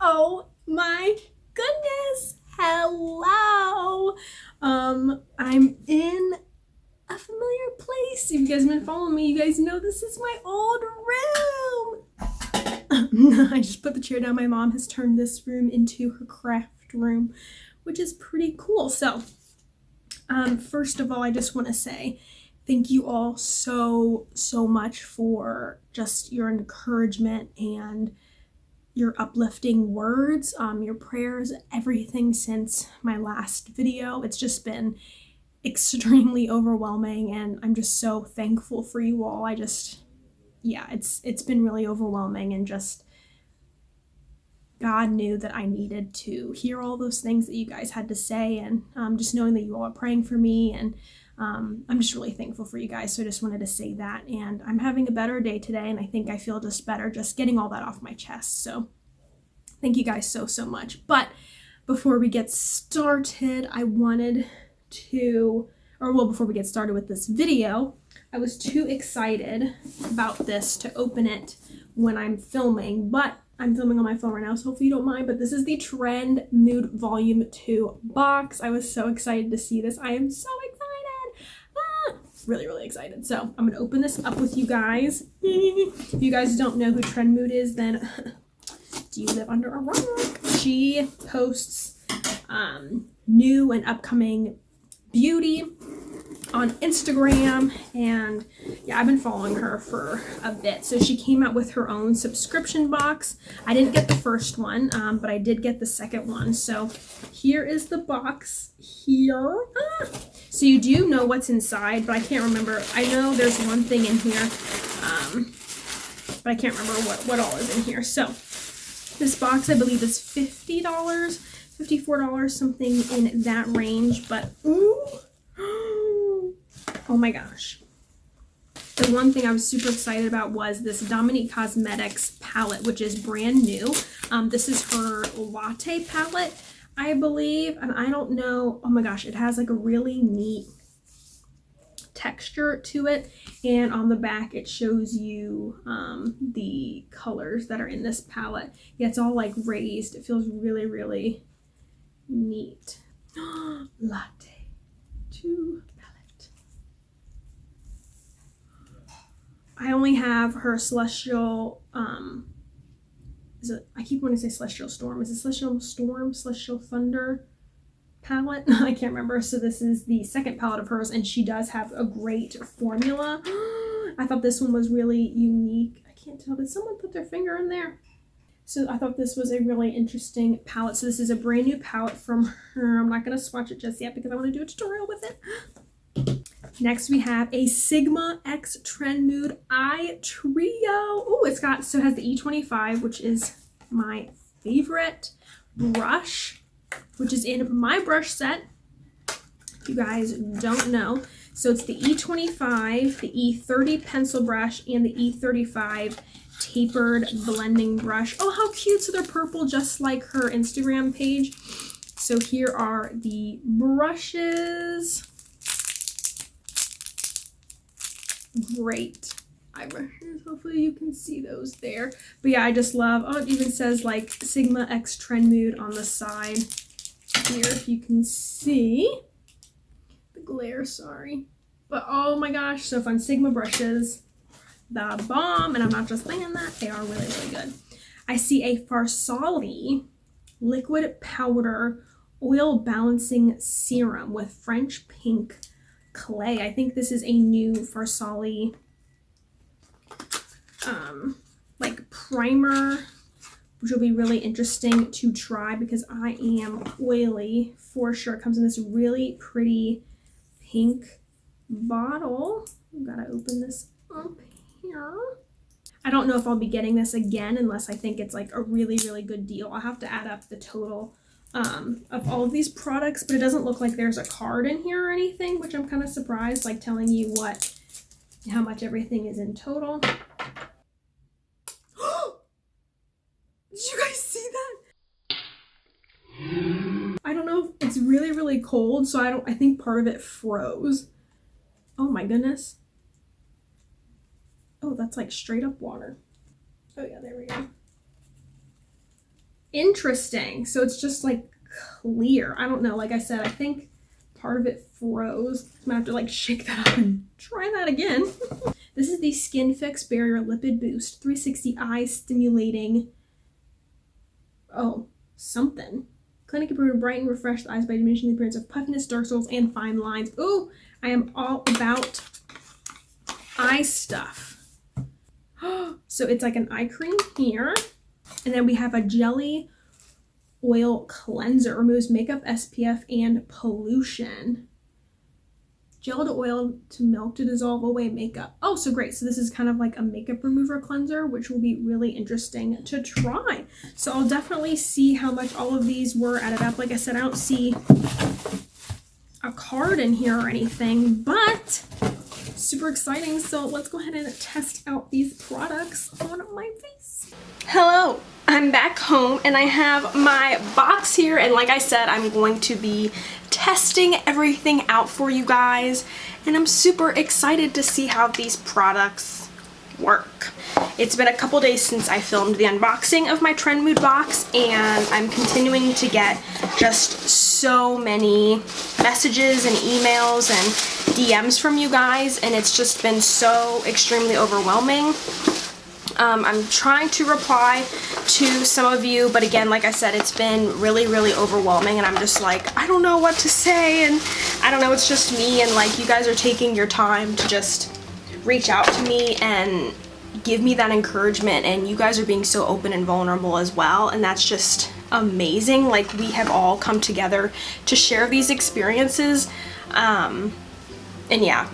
Oh my goodness. Hello. I'm in a familiar place. If you guys have been following me, you guys know this is my old room. I just put the chair down. My mom has turned this room into her craft room, which is pretty cool. So, first of all, I just want to say thank you all so much for just your encouragement and your uplifting words, your prayers, everything since my last video. It's just been extremely overwhelming, and I'm just so thankful for you all. Yeah, it's been really overwhelming, and just God knew that I needed to hear all those things that you guys had to say, and just knowing that you all are praying for me, and I'm just really thankful for you guys. So I just wanted to say that, and I'm having a better day today, and I think I feel just better just getting all that off my chest. So thank you guys so much. But before we get started, before we get started with this video, I was too excited about this to open it when I'm filming, but I'm filming on my phone right now, so hopefully you don't mind. But this is the Trendmood Volume 2 box. I was so excited to see this. I am so excited. Really excited. So I'm gonna open this up with you guys. If you guys don't know who Trendmood is, then do you live under a rock? She posts new and upcoming beauty on Instagram, and yeah, I've been following her for a bit. So she came out with her own subscription box. I didn't get the first one, but I did get the second one. So here is the box here. So you do know what's inside, but I can't remember. I know there's one thing in here, but I can't remember what all is in here. So this box, I believe, is $50, $54, something in that range. But ooh, oh my gosh. The one thing I was super excited about was this Dominique Cosmetics palette, which is brand new. This is her Latte palette, I believe, and I don't know. Oh my gosh, it has like a really neat texture to it, and on the back it shows you the colors that are in this palette. Yeah, it's all like raised. It feels really neat. Latte 2 palette. I only have her Celestial, I keep wanting to say Celestial Storm. Is it Celestial Storm, Celestial Thunder palette? I can't remember. So this is the second palette of hers, and she does have a great formula. I thought this one was really unique. I can't tell. Did someone put their finger in there? So I thought this was a really interesting palette. So this is a brand new palette from her. I'm not going to swatch it just yet because I want to do a tutorial with it. Next we have a Sigma X Trendmood Eye Trio. Oh, it has the E25, which is my favorite brush, which is in my brush set. If you guys don't know. So it's the E25, the E30 pencil brush, and the E35 tapered blending brush. Oh, how cute. So they're purple, just like her Instagram page. So here are the brushes. Great eye brushes. Hopefully you can see those there. But yeah, I just love, oh, it even says like Sigma X Trendmood on the side here, if you can see the glare, sorry. But oh my gosh, so fun. Sigma brushes, the bomb. And I'm not just saying that, they are really good. I see a Farsali liquid powder oil balancing serum with French pink clay. I think this is a new Farsali like primer, which will be really interesting to try because I am oily for sure. It comes in this really pretty pink bottle. I've got to open this up here. I don't know if I'll be getting this again unless I think it's like a really good deal. I'll have to add up the total of all of these products, but it doesn't look like there's a card in here or anything, which I'm kind of surprised, like telling you how much everything is in total. Did you guys see that? I don't know if it's really cold, so I think part of it froze. Oh my goodness. Oh, that's like straight up water. Oh yeah, there we go. interesting. So it's just like clear. I don't know. Like I said, I think part of it froze. I'm gonna have to like shake that up and try that again. This is the Skin Fix Barrier Lipid Boost 360 Eye Stimulating. Oh, something. Clinic approved to brighten, refresh the eyes by diminishing the appearance of puffiness, dark circles, and fine lines. Ooh, I am all about eye stuff. So it's like an eye cream here. And then we have a jelly oil cleanser. Removes makeup, SPF, and pollution. Gel to oil to milk to dissolve away makeup. Oh, so great. So this is kind of like a makeup remover cleanser, which will be really interesting to try. So I'll definitely see how much all of these were added up. Like I said, I don't see a card in here or anything, but super exciting. So let's go ahead and test out these products on my face. Hello, I'm back home and I have my box here, and like I said, I'm going to be testing everything out for you guys, and I'm super excited to see how these products work. It's been a couple days since I filmed the unboxing of my Trendmood box, and I'm continuing to get just so many messages and emails and DMs from you guys, and it's just been so extremely overwhelming. I'm trying to reply to some of you, but again, like I said, it's been really, really overwhelming, and I'm just like, I don't know what to say, and I don't know, it's just me, and like, you guys are taking your time to just reach out to me and give me that encouragement, and you guys are being so open and vulnerable as well, and that's just amazing. Like, we have all come together to share these experiences, and yeah,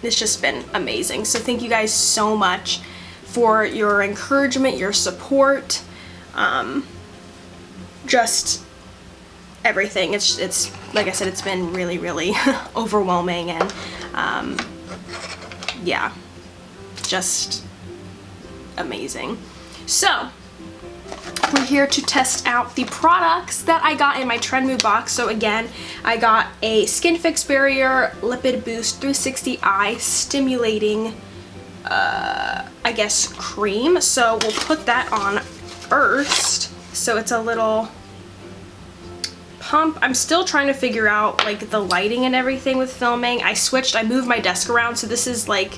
it's just been amazing. So thank you guys so much for your encouragement, your support, just everything. It's like I said, it's been really, really overwhelming, and yeah, just amazing. So we're here to test out the products that I got in my Trendmood box. So again, I got a Skin Fix Barrier Lipid Boost 360 Eye Stimulating, I guess, cream. So we'll put that on first. So it's a little pump. I'm still trying to figure out like the lighting and everything with filming. I moved my desk around, so this is like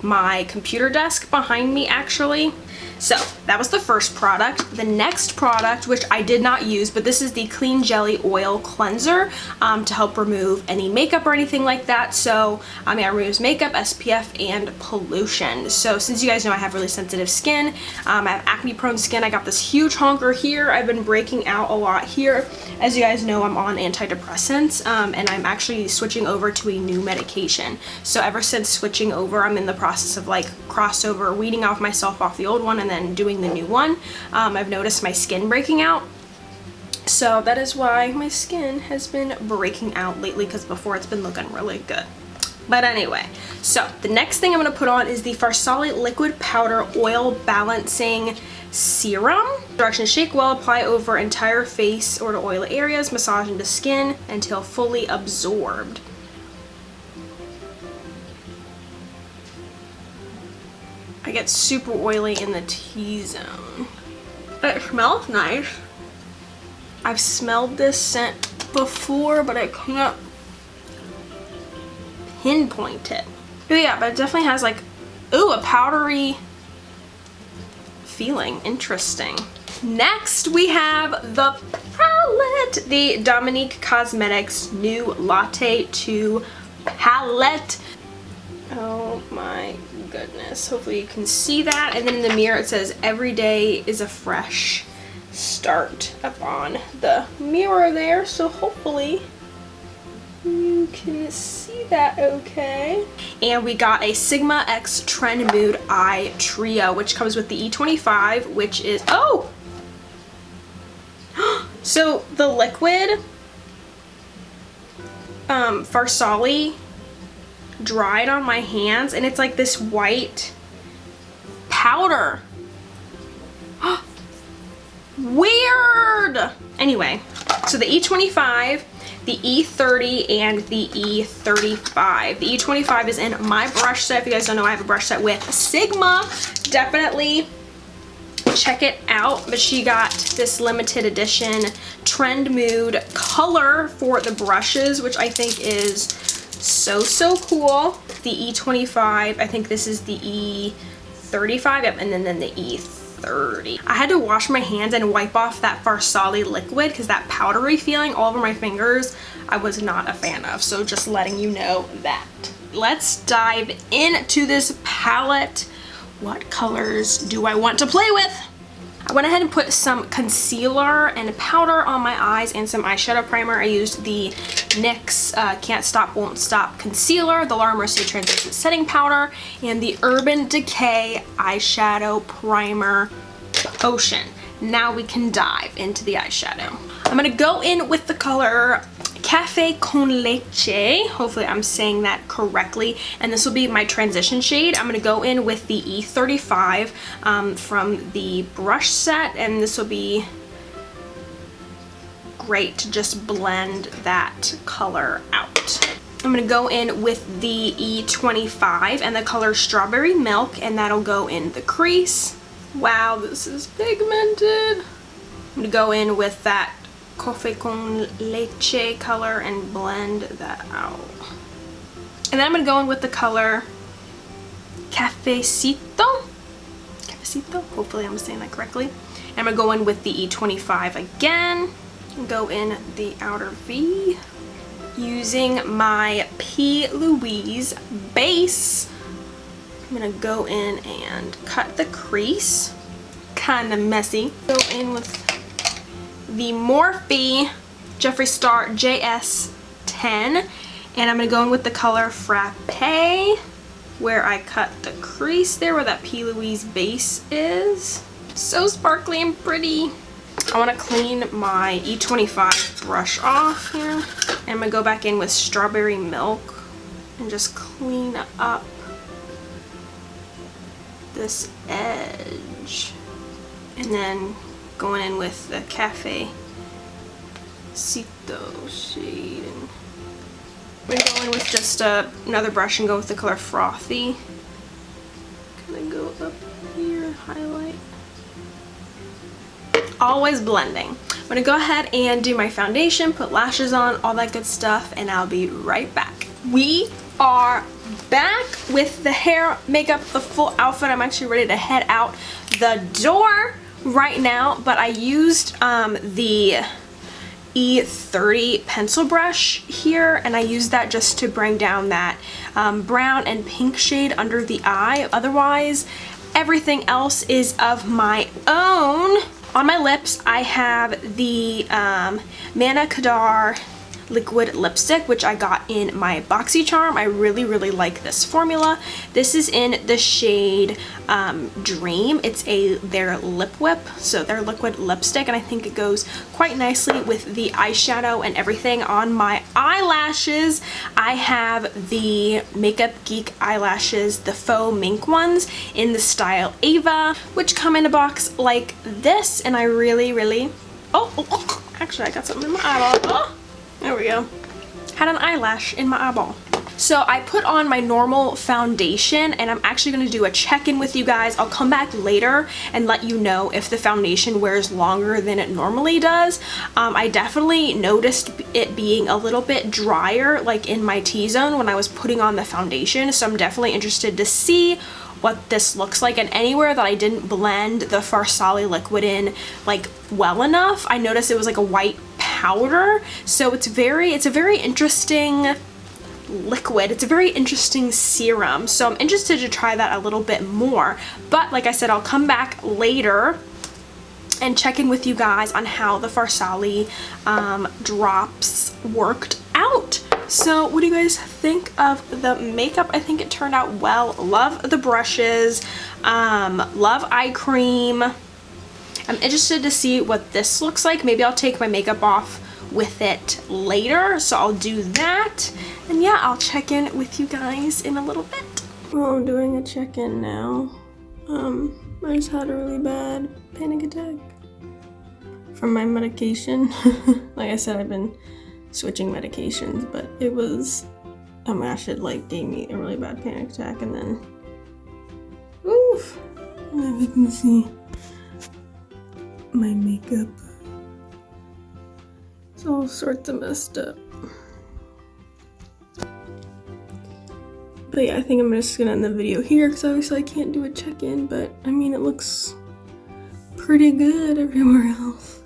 my computer desk behind me actually. So that was the first product. The next product, which I did not use, but this is the Clean Jelly Oil Cleanser to help remove any makeup or anything like that. So it removes makeup, SPF, and pollution. So since you guys know I have really sensitive skin, I have acne prone skin, I got this huge honker here. I've been breaking out a lot here. As you guys know, I'm on antidepressants, and I'm actually switching over to a new medication. So ever since switching over, I'm in the process of like crossover, weeding off myself off the old one and then doing the new one. I've noticed my skin breaking out, so that is why my skin has been breaking out lately, because before it's been looking really good. But anyway, so the next thing I'm going to put on is the Farsali Liquid Powder Oil Balancing Serum. Directions: shake well, apply over entire face or to oily areas, massage into skin until fully absorbed. I get super oily in the T-zone. It smells nice. I've smelled this scent before, but I can't pinpoint it. Oh yeah, but it definitely has like, ooh, a powdery feeling. Interesting. Next, we have the palette, the Dominique Cosmetics New Latte 2 palette. Oh my goodness, hopefully you can see that. And then in the mirror it says every day is a fresh start up on the mirror there, so hopefully you can see that okay. And we got a Sigma X Trendmood Eye Trio, which comes with the E25, which is, oh! So the liquid Farsali dried on my hands, and it's like this white powder. Weird! Anyway, so the E25, the E30, and the E35. The E25 is in my brush set. If you guys don't know, I have a brush set with Sigma. Definitely check it out, but she got this limited edition Trendmood color for the brushes, which I think is so cool. The E25, I think this is the E35, yep, and then the E30. I had to wash my hands and wipe off that Farsali liquid because that powdery feeling all over my fingers I was not a fan of, so just letting you know that. Let's dive into this palette. What colors do I want to play with? I went ahead and put some concealer and powder on my eyes and some eyeshadow primer. I used the NYX Can't Stop Won't Stop concealer, the Laura Mercier translucent setting powder, and the Urban Decay eyeshadow primer potion. Now we can dive into the eyeshadow. I'm gonna go in with the color Café con Leche. Hopefully I'm saying that correctly. And this will be my transition shade. I'm gonna go in with the E35 from the brush set, and this will be great to just blend that color out. I'm gonna go in with the E25 and the color Strawberry Milk, and that'll go in the crease. Wow, this is pigmented. I'm gonna go in with that Café con Leche color and blend that out. And then I'm gonna go in with the color Cafecito. Cafecito, hopefully I'm saying that correctly. And I'm gonna go in with the E25 again. Go in the outer V using my P. Louise base. I'm gonna go in and cut the crease. Kinda messy. Go in with the Morphe Jeffree Star JS10, and I'm gonna go in with the color Frappe, where I cut the crease there where that P. Louise base is. So sparkly and pretty. I want to clean my E25 brush off here, and I'm gonna go back in with Strawberry Milk and just clean up this edge, and then going in with the Cafecito shade. And I'm gonna go in with just another brush and go with the color Frothy. Gonna go up here, highlight. Always blending. I'm gonna go ahead and do my foundation, put lashes on, all that good stuff, and I'll be right back. We are back with the hair, makeup, the full outfit. I'm actually ready to head out the door right now, but I used the E30 pencil brush here, and I used that just to bring down that brown and pink shade under the eye. Otherwise, everything else is of my own. On my lips, I have the Manna Kadar liquid lipstick, which I got in my BoxyCharm. I really like this formula. This is in the shade Dream. It's their lip whip, so their liquid lipstick, and I think it goes quite nicely with the eyeshadow and everything. On my eyelashes, I have the Makeup Geek eyelashes, the faux mink ones in the style Ava, which come in a box like this, and I really oh, actually I got something in my eyeball. Oh, there we go. Had an eyelash in my eyeball. So I put on my normal foundation, and I'm actually going to do a check-in with you guys. I'll come back later and let you know if the foundation wears longer than it normally does. I definitely noticed it being a little bit drier, like in my T-zone when I was putting on the foundation. So I'm definitely interested to see what this looks like, and anywhere that I didn't blend the Farsali liquid in like well enough, I noticed it was like a white powder. So it's a very interesting liquid. It's a very interesting serum, so I'm interested to try that a little bit more. But like I said, I'll come back later and check in with you guys on how the Farsali drops worked out. So what do you guys think of the makeup? I think it turned out well. Love the brushes, love eye cream. I'm interested to see what this looks like. Maybe I'll take my makeup off with it later, so I'll do that. And yeah, I'll check in with you guys in a little bit. Well, I'm doing a check-in now. I just had a really bad panic attack from my medication. Like I said, I've been switching medications, but it was, oh my gosh, it like gave me a really bad panic attack, and then, oof, I don't know if you can see, my makeup. It's all sorts of messed up. But yeah, I think I'm just gonna end the video here because obviously I can't do a check-in, but I mean, it looks pretty good everywhere else.